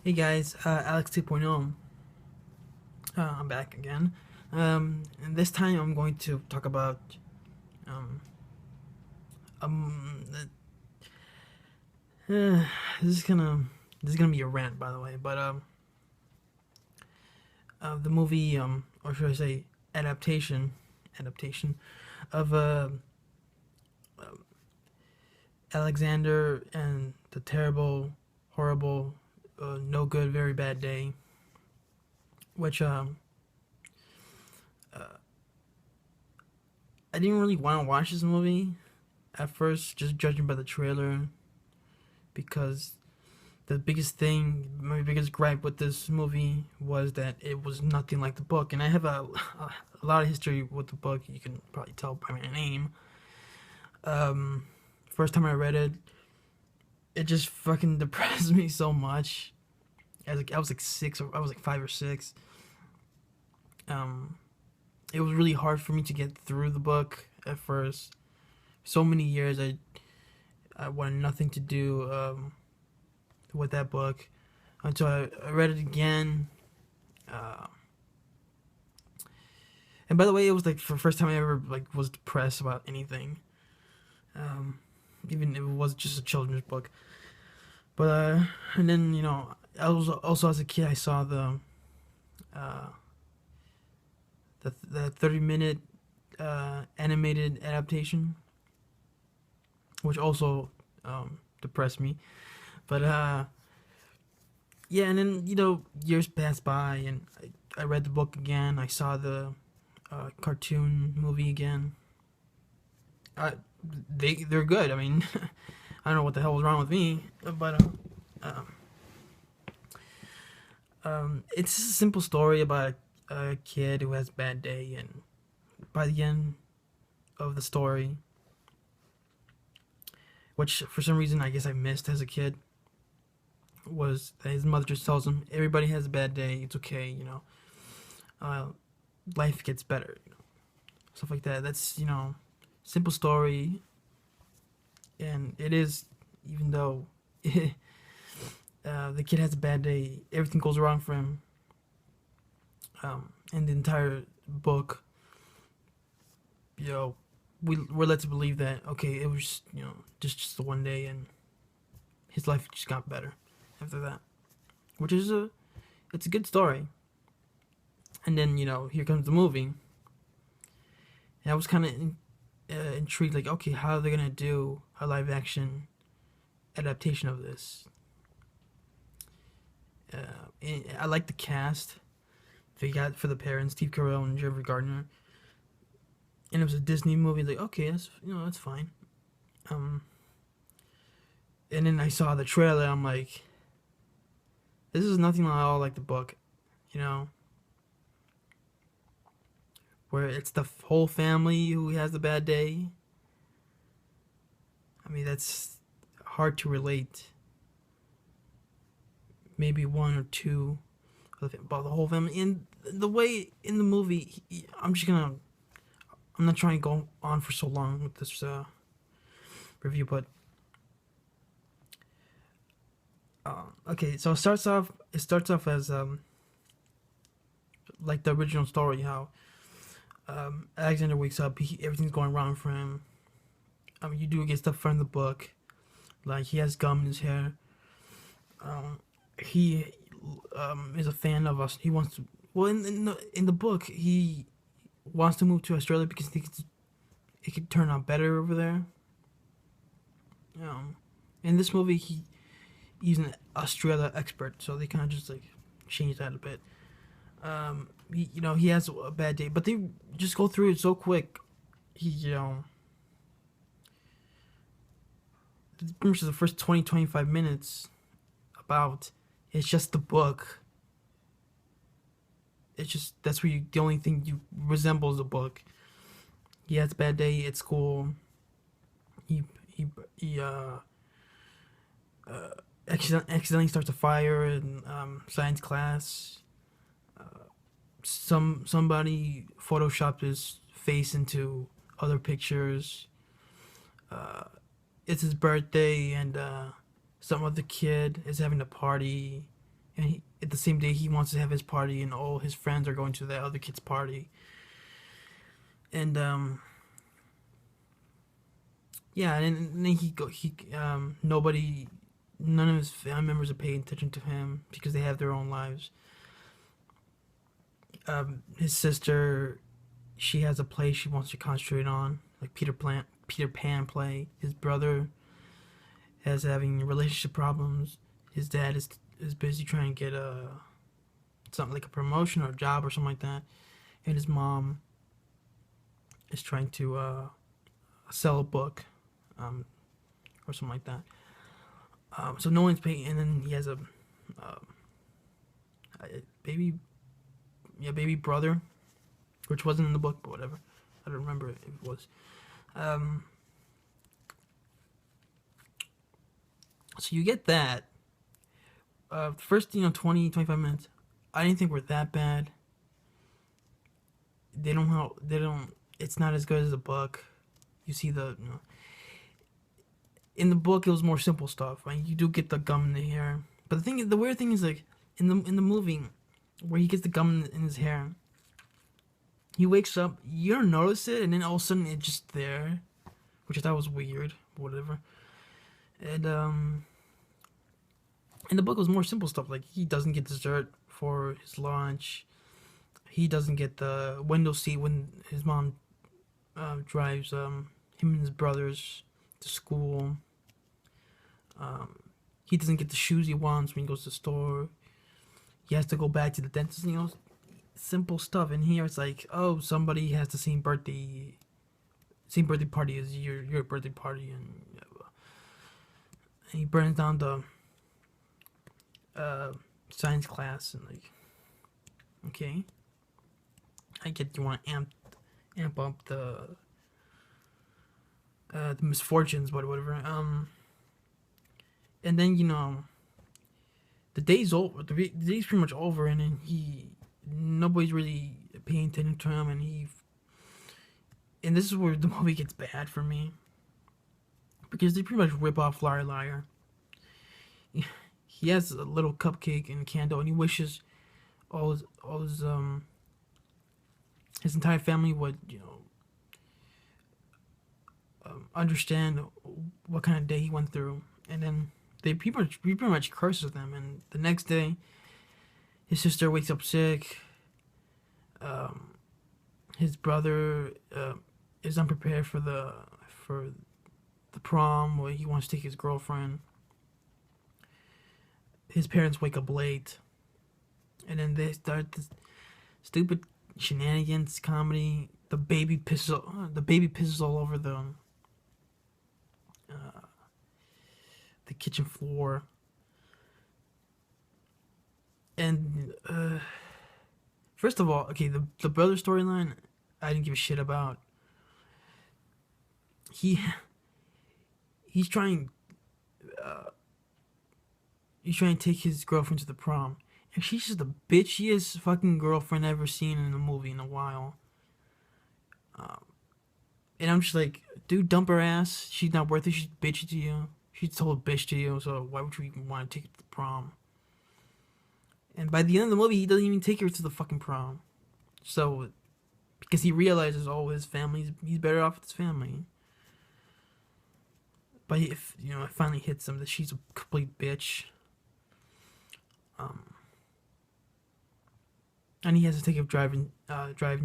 Hey guys, Alex 2.0. I'm back again. And this time I'm going to talk about um, um, uh, this is gonna this is gonna be a rant, by the way. But the movie, or should I say, adaptation of Alexander and the terrible, horrible, no good, very bad day, which I didn't really want to watch this movie at first, just judging by the trailer, because the biggest thing, my biggest gripe with this movie was that it was nothing like the book. And I have a lot of history with the book, you can probably tell by my name. First time I read it, it just fucking depressed me so much. I was like six, or I was like 5 or 6. It was really hard for me to get through the book at first. So many years I wanted nothing to do with that book until I read it again. And by the way, it was like for the first time I ever like was depressed about anything, even if it was just a children's book. But and then I was also, as a kid, I saw uh, the 30-minute animated adaptation, which also depressed me. But yeah, and then years passed by, and I read the book again. I saw the cartoon movie again. They're good. I mean, I don't know what the hell was wrong with me, but it's a simple story about a kid who has a bad day, and by the end of the story, which for some reason I guess I missed as a kid, was that his mother just tells him everybody has a bad day. It's okay, life gets better, stuff like that. That's simple story, and it is, even though the kid has a bad day, everything goes wrong for him. And the entire book, we're led to believe that okay, it was just the one day, and his life just got better after that, which is it's a good story. And then here comes the movie, and I was kind of intrigued, like, okay, how are they gonna do a live action adaptation of this? I like the cast they got for the parents, Steve Carrel and Garner, and it was a Disney movie. Like, okay, that's fine. And then I saw the trailer. I'm like, this is nothing at all like the book, where it's the whole family who has a bad day. I mean, that's hard to relate. Maybe one or two about the whole family. And the way in the movie, I'm not trying to go on for so long with this review, but okay. So it starts off as like the original story, how Alexander wakes up, everything's going wrong for him. I mean, you do get stuff from the book, like he has gum in his hair. He is a fan of us. He wants to. Well, in the book, he wants to move to Australia because he thinks it could turn out better over there. In this movie, he's an Australia expert, so they kind of just like change that a bit. He has a bad day, but they just go through it so quick. Pretty much the first 20-25 minutes about it's just the book. It's just that's where the only thing you resembles the book. He has a bad day at school. He accidentally starts a fire in science class. Somebody photoshopped his face into other pictures. It's his birthday, and some other kid is having a party, and at the same day he wants to have his party, and all his friends are going to that other kid's party. And yeah, and then nobody, none of his family members are paying attention to him because they have their own lives. His sister, she has a play she wants to concentrate on, like Peter Pan play. His brother has having relationship problems. His dad is busy trying to get something like a promotion or a job or something like that, and his mom is trying to sell a book, or something like that. So no one's paying, and then he has a baby, baby brother, which wasn't in the book, but whatever. I don't remember if it was. So you get that. First, 20, 25 minutes, I didn't think were that bad. They don't, it's not as good as the book. You see in the book it was more simple stuff. Right? You do get the gum in the hair. But the weird thing is, like, in the movie, where he gets the gum in his hair, he wakes up, you don't notice it, and then all of a sudden it's just there, which I thought was weird, whatever. And in the book it was more simple stuff, like he doesn't get dessert for his lunch, he doesn't get the window seat when his mom drives him and his brothers to school. He doesn't get the shoes he wants when he goes to the store. He has to go back to the dentist, simple stuff. And here it's like, oh, somebody has the same birthday party as your birthday party, and he burns down the science class, and like, okay, I get you want to amp up the misfortunes, but whatever. And then the day's over. The day's pretty much over, and then nobody's really paying attention to him, and this is where the movie gets bad for me, because they pretty much rip off Liar Liar. He has a little cupcake and a candle, and he wishes all his entire family would understand what kind of day he went through, and then he pretty much curses them. And the next day, his sister wakes up sick. His brother is unprepared for the prom, where he wants to take his girlfriend. His parents wake up late, and then they start this stupid shenanigans comedy. The baby pisses all over the kitchen floor. And first of all, okay, the brother storyline, I didn't give a shit about. He's trying to take his girlfriend to the prom, and she's just the bitchiest fucking girlfriend I've ever seen in a movie in a while. And I'm just like, dude, dump her ass. She's not worth it. She's bitchy to you. She's a total bitch to you. So why would you even want to take her to the prom? And by the end of the movie, he doesn't even take her to the fucking prom. So, because he realizes, his family, he's better off with his family. But if it finally hits him that she's a complete bitch. And he has to take a driving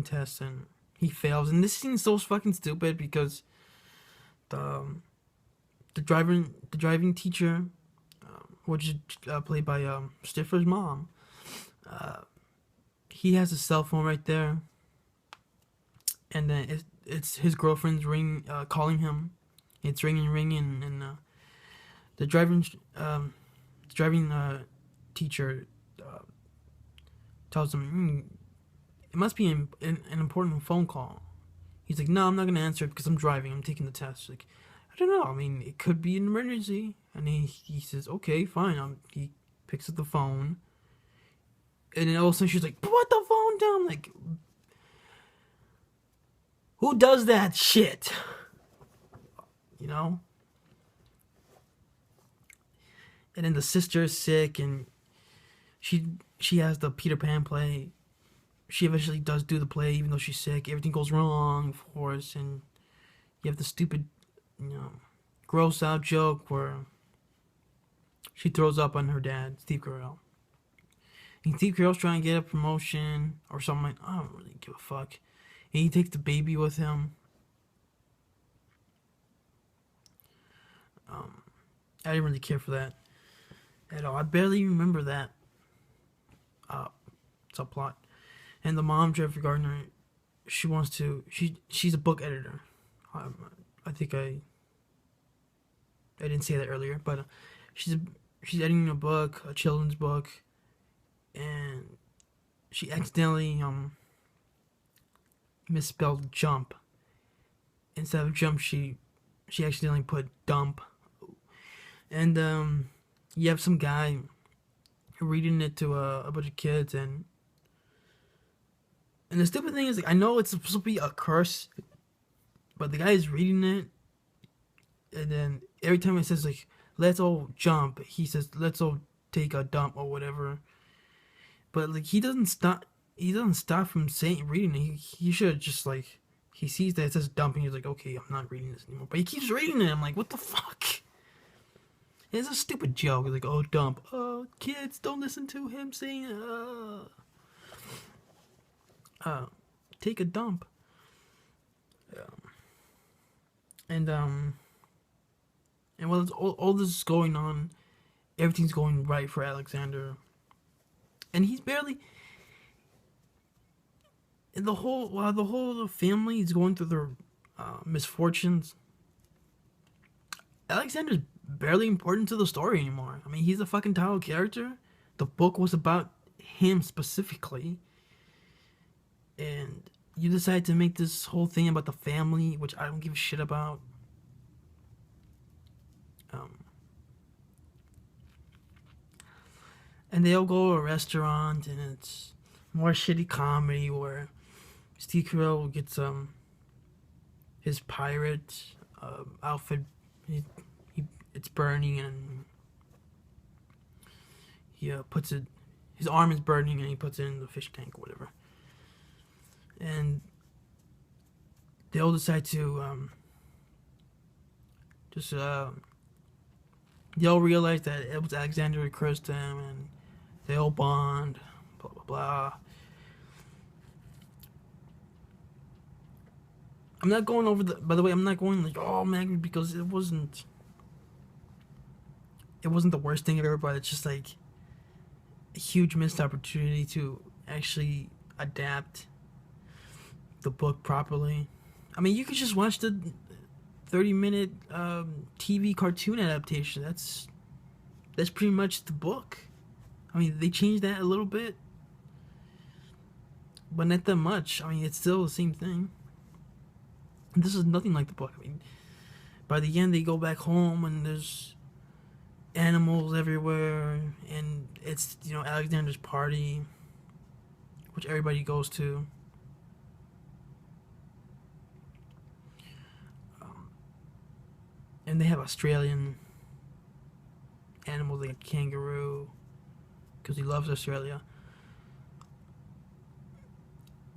test, and he fails. And this scene's so fucking stupid, because the driving teacher, which is played by Stifler's mom, he has a cell phone right there, and then it's his girlfriend's calling him. It's ringing, and the driving teacher tells him, it must be an important phone call. He's like, no, I'm not going to answer it because I'm driving. I'm taking the test. Like, I don't know. I mean, it could be an emergency. And he says, okay, fine. He picks up the phone. And then all of a sudden she's like, put the phone down. Like, who does that shit? And then the sister is sick, and she she has the Peter Pan play. She eventually does do the play, even though she's sick. Everything goes wrong, of course, and you have the stupid, you know, gross out joke where she throws up on her dad, Steve Carrel. And Steve Carell's trying to get a promotion or something. Like, I don't really give a fuck. And he takes the baby with him. I didn't really care for that at all. I barely remember that subplot. And the mom, Jeffrey Gardner, she wants to. She's a book editor. I think I didn't say that earlier, but she's editing a book, a children's book, and she accidentally misspelled jump. Instead of jump, she accidentally put dump. And you have some guy reading it to a bunch of kids, and the stupid thing is, like, I know it's supposed to be a curse, but the guy is reading it, and then every time it says, like, let's all jump, he says, let's all take a dump or whatever. But, like, he doesn't stop from reading it. He should just, like, he sees that it says dump, and he's like, okay, I'm not reading this anymore. But he keeps reading it. I'm like, what the fuck? It's a stupid joke. It's like, oh, dump. Oh, kids, don't listen to him saying, take a dump. And while all this is going on, everything's going right for Alexander. And he's barely... while the whole family is going through their misfortunes, Alexander's barely important to the story anymore. I mean, he's a fucking title character. The book was about him specifically. And you decide to make this whole thing about the family, which I don't give a shit about. And they all go to a restaurant, and it's more shitty comedy where Steve Carell gets his pirate outfit. It's burning, and he puts it. His arm is burning, and he puts it in the fish tank or whatever. And they all decide to they all realize that it was Alexander who cursed them, and they all bond. Blah blah blah. I'm not going over by the way, I'm not going like, oh man, because it wasn't the worst thing ever, but it's just like a huge missed opportunity to actually adapt the book properly. I mean, you could just watch the 30-minute TV cartoon adaptation. That's pretty much the book. I mean, they changed that a little bit, but not that much. I mean, it's still the same thing. This is nothing like the book. I mean, by the end, they go back home, and there's animals everywhere, and it's, you know, Alexander's party, which everybody goes to. And they have Australian animals like a kangaroo, because he loves Australia.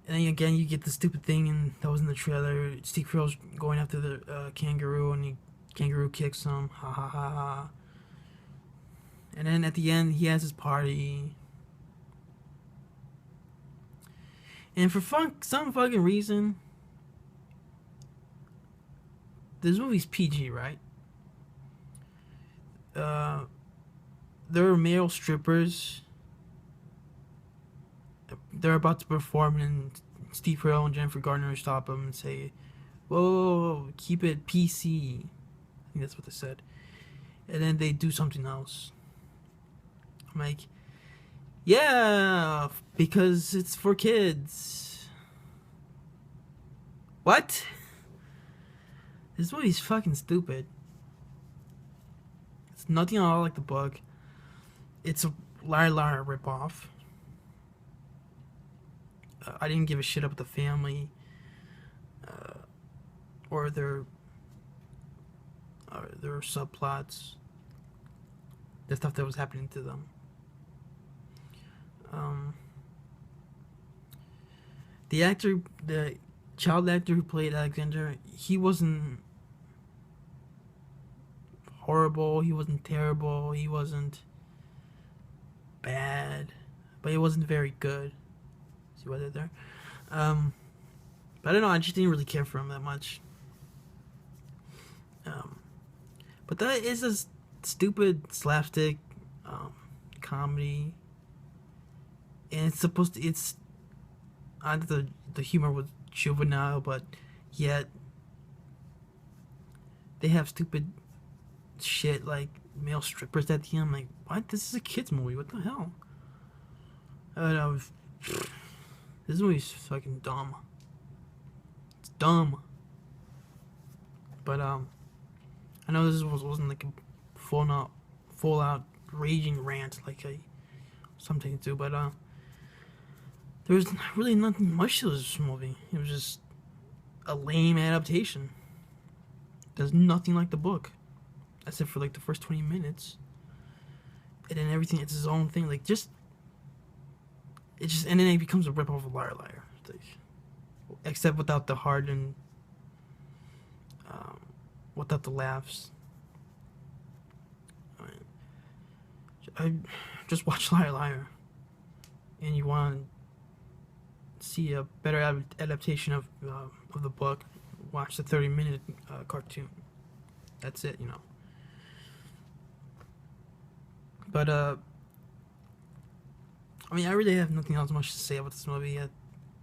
And then again, you get the stupid thing, and that was in the trailer. Steve Carell's going after the kangaroo, and the kangaroo kicks him. Ha ha ha ha. And then at the end, he has his party. And for some fucking reason, this movie's PG, right? There are male strippers. They're about to perform, and Steve Carell and Jennifer Garner stop them and say, whoa, keep it PC. I think that's what they said. And then they do something else. I'm like, yeah, because it's for kids. What? This movie's fucking stupid. It's nothing at all like the book. It's a liar ripoff. I didn't give a shit about the family or their subplots, the stuff that was happening to them. the child actor who played Alexander, he wasn't horrible, he wasn't terrible, he wasn't bad, but he wasn't very good. See what I did there? But I don't know, I just didn't really care for him that much. But that is a stupid slapstick comedy, and it's the humor was juvenile, but yet they have stupid shit like male strippers at the end. I'm like, what? This is a kids movie. What the hell? This movie's fucking dumb. It's dumb. But I know this wasn't like a full out raging rant like something to do, but there was really nothing much to this movie. It was just a lame adaptation. There's nothing like the book, except for like the first 20 minutes, and then everything it's his own thing. Like and then it becomes a rip off of Liar Liar, like, except without the hard and without the laughs. I just watch Liar Liar, and you want to see a better adaptation of the book, watch the 30-minute cartoon. That's it, you know. But I mean, I really have nothing else much to say about this movie. It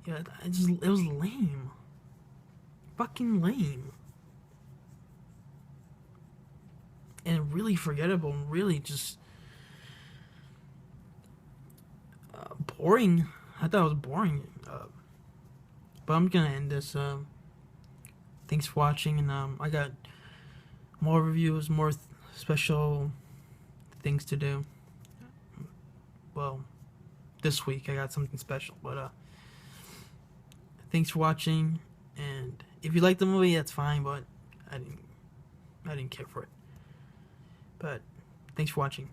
was lame, fucking lame. And really forgettable, and really just boring. I thought it was boring. But I'm gonna end this. Thanks for watching, and I got more reviews, more special things to do. Well, this week I got something special, but thanks for watching, and if you like the movie, that's fine, but I didn't care for it. But thanks for watching.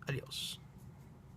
Adios.